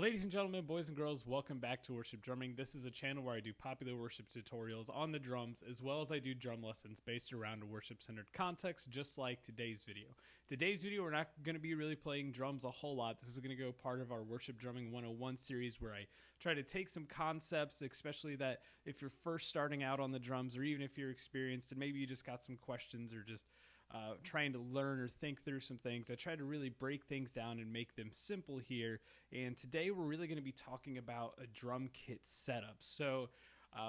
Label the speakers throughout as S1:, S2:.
S1: Ladies and gentlemen, boys and girls, welcome back to Worship Drumming. This is a channel where I do popular worship tutorials on the drums, as well as I do drum lessons based around a worship-centered context, just like today's video. Today's video, we're not going to be really playing drums a whole lot. This is going to go part of our Worship Drumming 101 series where I try to take some concepts, especially that if you're first starting out on the drums, or even if you're experienced and maybe you just got some questions or just trying to learn or think through some things. I try to really break things down and make them simple here. And today we're really going to be talking about a drum kit setup. So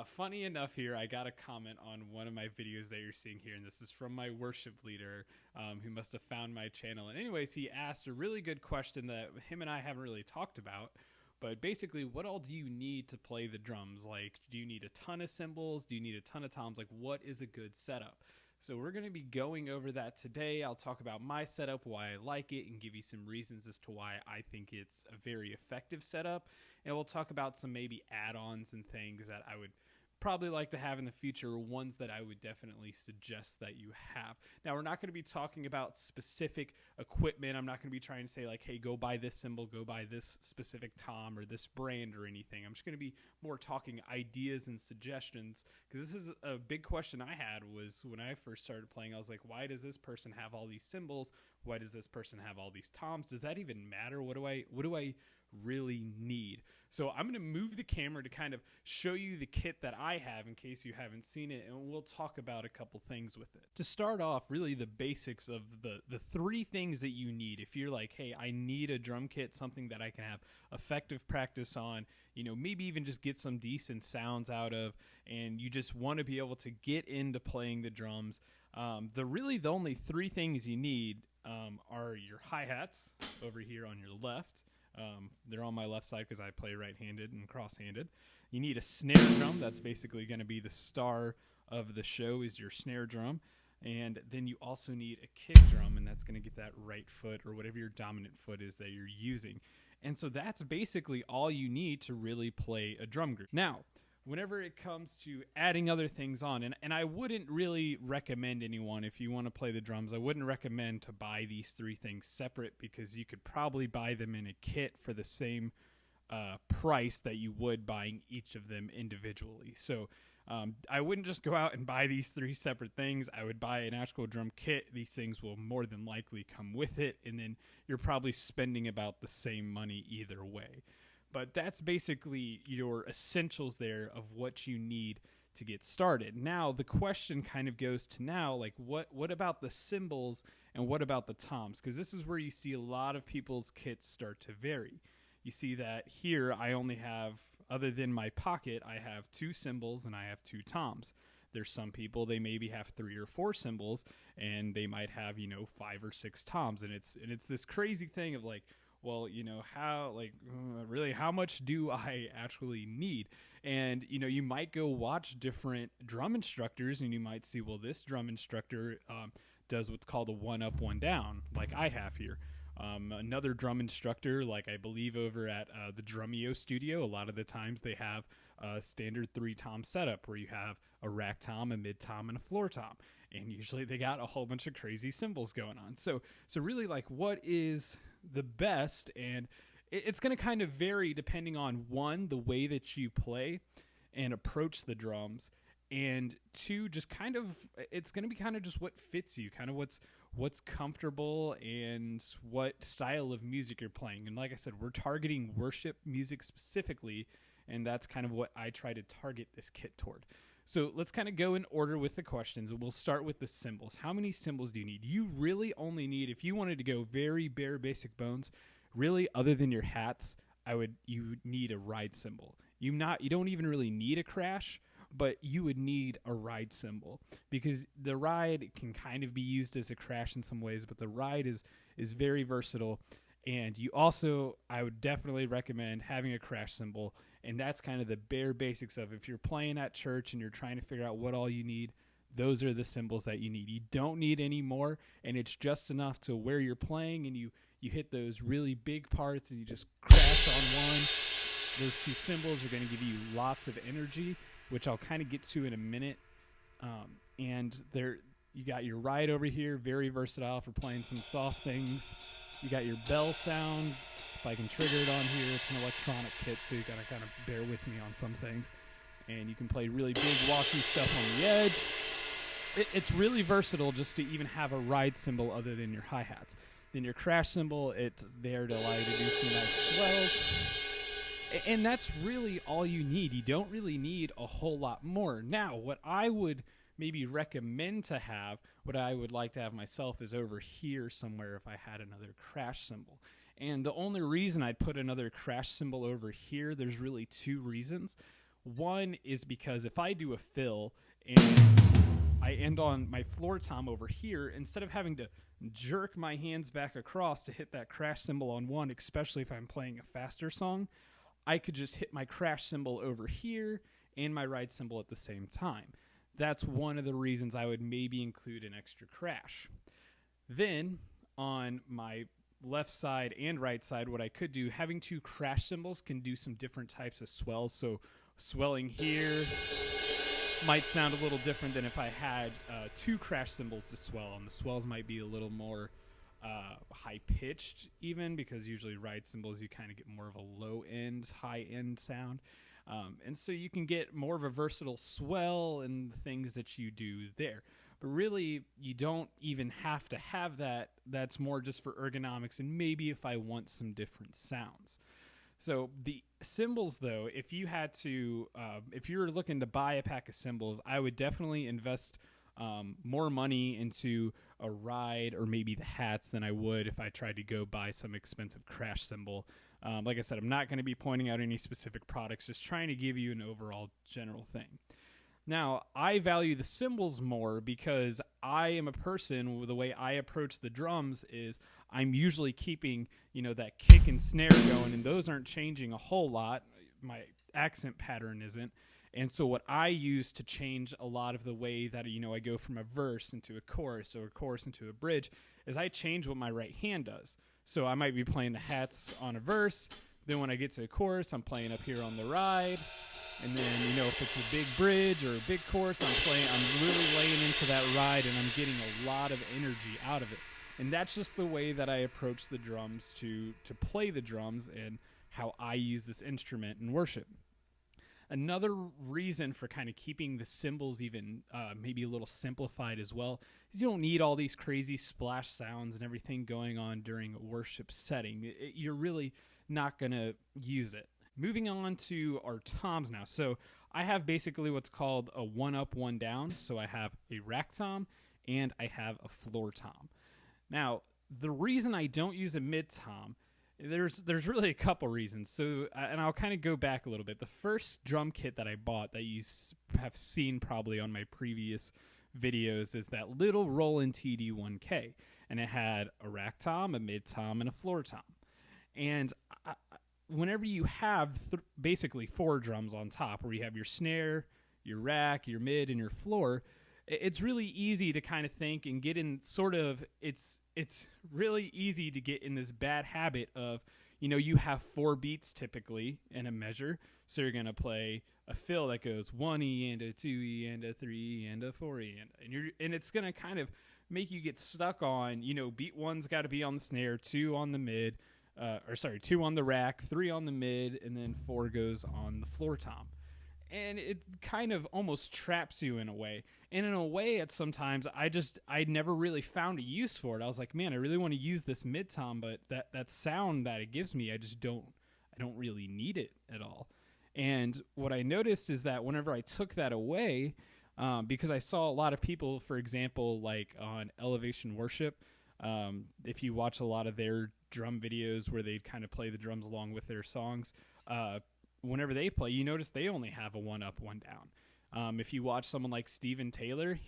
S1: funny enough here, I got a comment on one of my videos that you're seeing here, and this is from my worship leader who must have found my channel. And anyways, he asked a really good question that him and I haven't really talked about. But basically, what all do you need to play the drums? Like, do you need a ton of cymbals? Do you need a ton of toms? Like, what is a good setup? So we're going to be going over that today. I'll talk about my setup, why I like it, and give you some reasons as to why I think it's a very effective setup. And we'll talk about some maybe add-ons and things that I would probably like to have in the future, ones that I would definitely suggest that you have. Now, we're not going to be talking about specific equipment. I'm not going to be trying to say like, hey, go buy this cymbal, go buy this specific tom or this brand or anything. I'm just going to be more talking ideas and suggestions, because this is a big question I had was when I first started playing. I was like, why does this person have all these cymbals? Why does this person have all these toms? Does that even matter? What do I really need? So I'm going to move the camera to kind of show you the kit that I have in case you haven't seen it, and we'll talk about a couple things with it. To start off, really the basics of the three things that you need. If you're like, hey, I need a drum kit, something that I can have effective practice on, you know, maybe even just get some decent sounds out of, and you just want to be able to get into playing the drums. The only three things you need are your hi-hats over here on your left. They're on my left side because I play right-handed and cross-handed. You need a snare drum. That's basically going to be the star of the show, is your snare drum. And then you also need a kick drum, and that's going to get that right foot or whatever your dominant foot is that you're using. And so that's basically all you need to really play a drum group. Now, whenever it comes to adding other things on, and I wouldn't really recommend anyone, if you want to play the drums, I wouldn't recommend to buy these three things separate, because you could probably buy them in a kit for the same price that you would buying each of them individually. So I wouldn't just go out and buy these three separate things. I would buy an actual drum kit. These things will more than likely come with it, and then you're probably spending about the same money either way. But that's basically your essentials there of what you need to get started. Now, the question kind of goes to now, like, what about the cymbals and what about the toms? Because this is where you see a lot of people's kits start to vary. You see that here I only have, other than my pocket, I have 2 cymbals and I have 2 toms. There's some people, they maybe have 3 or 4 cymbals and they might have, 5 or 6 toms. And it's this crazy thing of like, well, how much do I actually need? And, you might go watch different drum instructors and you might see, well, this drum instructor does what's called a 1 up, 1 down, like I have here. Another drum instructor, like I believe over at the Drumeo studio, a lot of the times they have a standard 3-tom setup where you have a rack tom, a mid tom, and a floor tom. And usually they got a whole bunch of crazy cymbals going on. So really, like, what is the best? And it's going to kind of vary depending on, 1, the way that you play and approach the drums, and 2, just kind of, it's going to be kind of just what fits you, kind of what's comfortable and what style of music you're playing. And like I said, we're targeting worship music specifically, and that's kind of what I try to target this kit toward. So let's kind of go in order with the questions, and we'll start with the cymbals. How many cymbals do you need? You really only need, if you wanted to go very bare basic bones, really, other than your hats, you need a ride cymbal. You don't even really need a crash, but you would need a ride cymbal, because the ride can kind of be used as a crash in some ways, but the ride is very versatile. And you also, I would definitely recommend having a crash cymbal, and that's kind of the bare basics of, if you're playing at church and you're trying to figure out what all you need, those are the cymbals that you need. You don't need any more, and it's just enough to where you're playing and you hit those really big parts and you just crash on one. Those 2 cymbals are going to give you lots of energy, which I'll kind of get to in a minute. And you got your ride over here, very versatile for playing some soft things. You got your bell sound, if I can trigger it on here. It's an electronic kit, so you gotta kind of bear with me on some things. And you can play really big, walky stuff on the edge. It's really versatile just to even have a ride cymbal other than your hi-hats. Then your crash cymbal, it's there to allow you to do some nice swells. And that's really all you need. You don't really need a whole lot more. Now, what I would maybe recommend to have, what I would like to have myself, is over here somewhere if I had another crash cymbal. And the only reason I'd put another crash cymbal over here, there's really two reasons. One is because if I do a fill and I end on my floor tom over here, instead of having to jerk my hands back across to hit that crash cymbal on one, especially if I'm playing a faster song, I could just hit my crash cymbal over here and my ride cymbal at the same time. That's one of the reasons I would maybe include an extra crash. Then on my left side and right side, what I could do, having two crash cymbals can do some different types of swells. So swelling here might sound a little different than if I had two crash cymbals to swell, and the swells might be a little more high-pitched even, because usually ride cymbals you kind of get more of a low-end, high-end sound. And so you can get more of a versatile swell in the things that you do there. But really, you don't even have to have that. That's more just for ergonomics and maybe if I want some different sounds. So the cymbals, though, if you had to, if you're looking to buy a pack of cymbals, I would definitely invest more money into a ride or maybe the hats than I would if I tried to go buy some expensive crash cymbal. Like I said, I'm not going to be pointing out any specific products, just trying to give you an overall general thing. Now, I value the cymbals more because I am a person, the way I approach the drums is I'm usually keeping, that kick and snare going, and those aren't changing a whole lot. My accent pattern isn't. And so what I use to change a lot of the way that, I go from a verse into a chorus or a chorus into a bridge is I change what my right hand does. So I might be playing the hats on a verse. Then when I get to a chorus, I'm playing up here on the ride. And then, if it's a big bridge or a big chorus, I'm really laying into that ride and I'm getting a lot of energy out of it. And that's just the way that I approach the drums to play the drums and how I use this instrument in worship. Another reason for kind of keeping the cymbals even maybe a little simplified as well is you don't need all these crazy splash sounds and everything going on during a worship setting. You're really not going to use it. Moving on to our toms now. So I have basically what's called a one up, one down. So I have a rack tom and I have a floor tom. Now, the reason I don't use a mid tom, there's really a couple reasons. So, and I'll kind of go back a little bit. The first drum kit that I bought that you have seen probably on my previous videos is that little Roland TD1K. And it had a rack tom, a mid tom, and a floor tom. And whenever you have basically four drums on top, where you have your snare, your rack, your mid, and your floor, it's really easy to kind of think and get in it's really easy to get in this bad habit of, you have 4 beats typically in a measure. So you're going to play a fill that goes 1E and a 2E and a 3E and a 4E. And it's going to kind of make you get stuck on, beat 1's got to be on the snare, 2 on the mid, 2 on the rack, 3 on the mid, and then 4 goes on the floor tom. And it kind of almost traps you in a way. And in a way, at sometimes, I never really found a use for it. I was like, man, I really want to use this mid tom, but that sound that it gives me, I don't really need it at all. And what I noticed is that whenever I took that away, because I saw a lot of people, for example, like on Elevation Worship, if you watch a lot of their drum videos where they kind of play the drums along with their songs, whenever they play, you notice they only have a one up, one down. If you watch someone like Steven Taylor,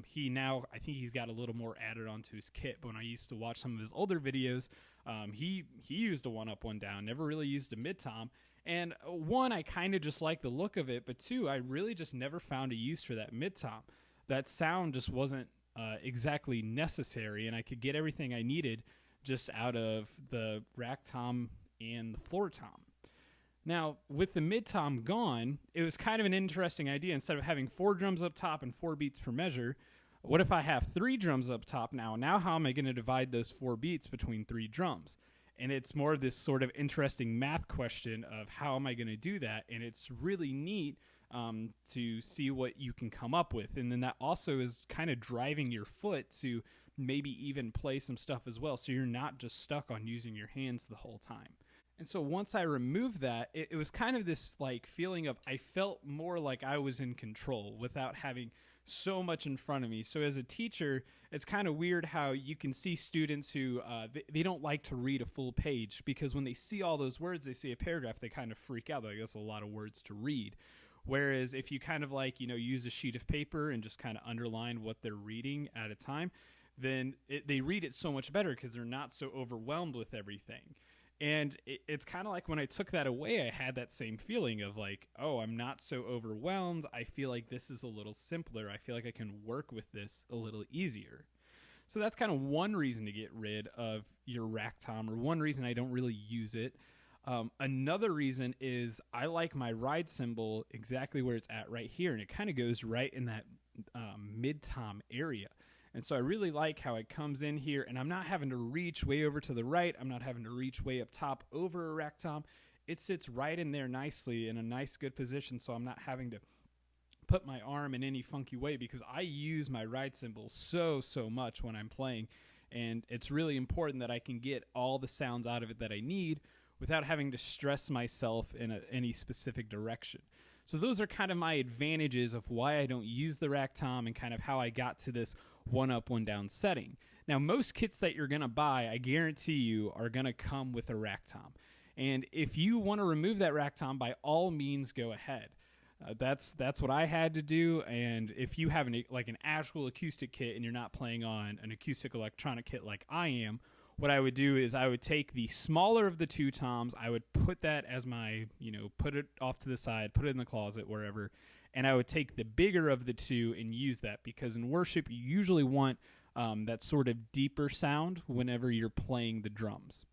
S1: he now, I think he's got a little more added onto his kit, but when I used to watch some of his older videos, he used a one up, one down, never really used a mid tom. And one, I kind of just like the look of it, but two, I really just never found a use for that mid tom. That sound just wasn't exactly necessary, and I could get everything I needed just out of the rack tom and the floor tom. Now, with the mid tom gone, it was kind of an interesting idea. Instead of having 4 drums up top and 4 beats per measure, what if I have 3 drums up top now? Now how am I going to divide those 4 beats between 3 drums? And it's more of this sort of interesting math question of how am I going to do that? And it's really neat to see what you can come up with. And then that also is kind of driving your foot to maybe even play some stuff as well. So you're not just stuck on using your hands the whole time. And so once I removed that, it was kind of this like feeling of I felt more like I was in control without having so much in front of me. So as a teacher, it's kind of weird how you can see students who they don't like to read a full page, because when they see all those words, they see a paragraph, they kind of freak out. Like, that's a lot of words to read. Whereas if you kind of like, use a sheet of paper and just kind of underline what they're reading at a time, then they read it so much better because they're not so overwhelmed with everything. And it's kind of like when I took that away, I had that same feeling of like, oh, I'm not so overwhelmed. I feel like this is a little simpler. I feel like I can work with this a little easier. So that's kind of one reason to get rid of your rack tom, or one reason I don't really use it. Another reason is I like my ride cymbal exactly where it's at right here, and it kind of goes right in that mid-tom area. And so I really like how it comes in here, and I'm not having to reach way over to the right. I'm not having to reach way up top over a rack tom. It sits right in there nicely in a nice, good position, so I'm not having to put my arm in any funky way, because I use my ride cymbal so much when I'm playing, and it's really important that I can get all the sounds out of it that I need without having to stress myself in any specific direction. So those are kind of my advantages of why I don't use the rack tom, and kind of how I got to this one up, one down setting. Now, most kits that you're going to buy, I guarantee you, are going to come with a rack tom. And if you want to remove that rack tom, by all means, go ahead. That's what I had to do. And if you have an actual acoustic kit and you're not playing on an acoustic electronic kit like I am, what I would do is I would take the smaller of the two toms, I would put that as my, put it off to the side, put it in the closet, wherever, and I would take the bigger of the two and use that, because in worship you usually want that sort of deeper sound whenever you're playing the drums.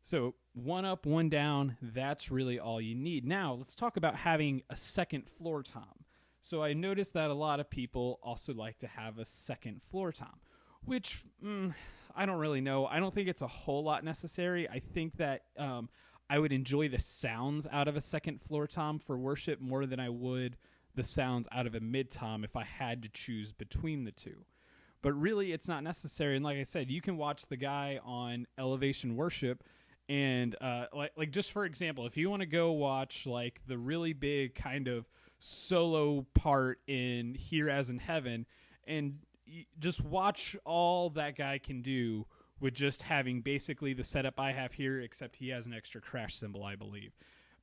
S1: So one up, one down, that's really all you need. Now let's talk about having a second floor tom. So I noticed that a lot of people also like to have a second floor tom, which I don't really know. I don't think it's a whole lot necessary. I think that I would enjoy the sounds out of a second floor tom for worship more than I would the sounds out of a mid tom if I had to choose between the two. But really, it's not necessary. And like I said, you can watch the guy on Elevation Worship, and like just for example, if you want to go watch like the really big kind of solo part in Here As in Heaven, and just watch all that guy can do with just having basically the setup I have here, except he has an extra crash cymbal, I believe.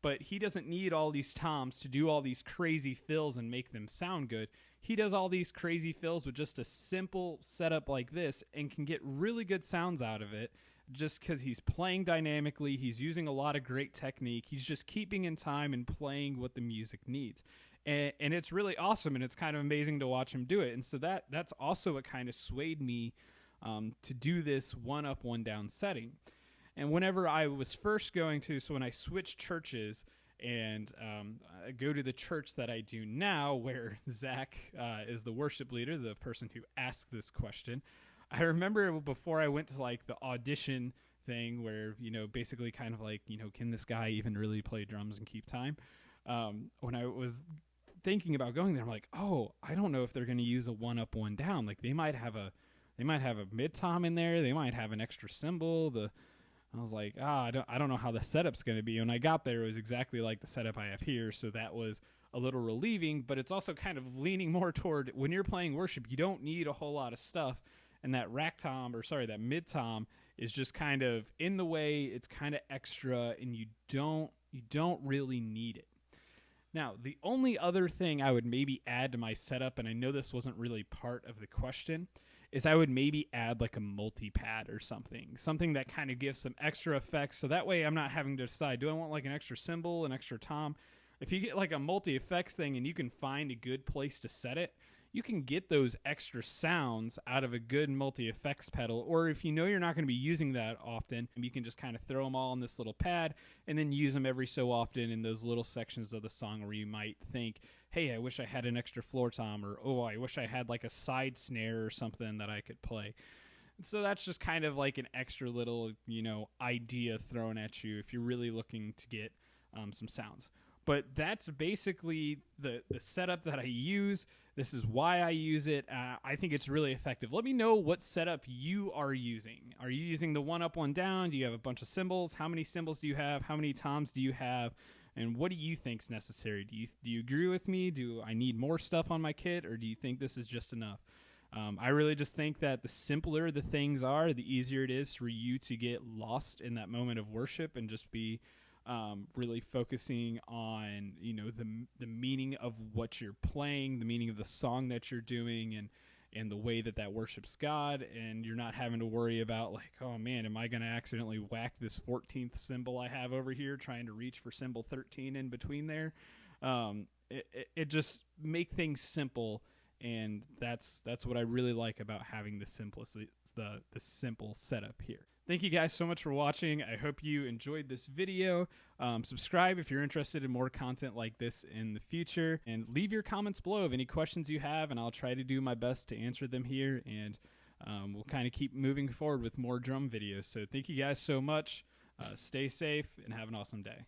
S1: But he doesn't need all these toms to do all these crazy fills and make them sound good. He does all these crazy fills with just a simple setup like this and can get really good sounds out of it, just because he's playing dynamically. He's using a lot of great technique. He's just keeping in time and playing what the music needs. And it's really awesome, and it's kind of amazing to watch him do it. And so that's also what kind of swayed me to do this one up, one down setting. And whenever I was first going to, so when I switched churches and go to the church that I do now, where Zach is the worship leader, the person who asked this question, I remember before I went to like the audition thing where, basically kind of like, can this guy even really play drums and keep time? When I was thinking about going there, I'm like, oh, I don't know if they're going to use a one up, one down. Like they might have a mid tom in there. They might have an extra cymbal. I was like, I don't know how the setup's going to be. When I got there, it was exactly like the setup I have here. So that was a little relieving, but it's also kind of leaning more toward when you're playing worship, you don't need a whole lot of stuff. And that that mid tom is just kind of in the way. It's kind of extra, and you don't really need it. Now, the only other thing I would maybe add to my setup, and I know this wasn't really part of the question, is I would maybe add like a multi-pad or something that kind of gives some extra effects. So that way I'm not having to decide, do I want like an extra cymbal, an extra tom? If you get like a multi-effects thing and you can find a good place to set it, you can get those extra sounds out of a good multi-effects pedal. Or if you know you're not going to be using that often, you can just kind of throw them all on this little pad and then use them every so often in those little sections of the song where you might think, hey, I wish I had an extra floor tom, or oh, I wish I had like a side snare or something that I could play. So that's just kind of like an extra little, idea thrown at you if you're really looking to get some sounds. But that's basically the setup that I use. This is why I use it. I think it's really effective. Let me know what setup you are using. Are you using the one up, one down? Do you have a bunch of cymbals? How many cymbals do you have? How many toms do you have? And what do you think is necessary? Do you agree with me? Do I need more stuff on my kit, or do you think this is just enough? I really just think that the simpler the things are, the easier it is for you to get lost in that moment of worship and just be really focusing on, the meaning of what you're playing, the meaning of the song that you're doing, and the way that worships God. And you're not having to worry about like, oh man, am I going to accidentally whack this 14th cymbal I have over here trying to reach for cymbal 13 in between there. It just make things simple. And that's what I really like about having the simplicity, the simple setup here. Thank you guys so much for watching. I hope you enjoyed this video. Subscribe if you're interested in more content like this in the future, and leave your comments below of any questions you have, and I'll try to do my best to answer them here. And we'll kind of keep moving forward with more drum videos. So thank you guys so much. Stay safe and have an awesome day.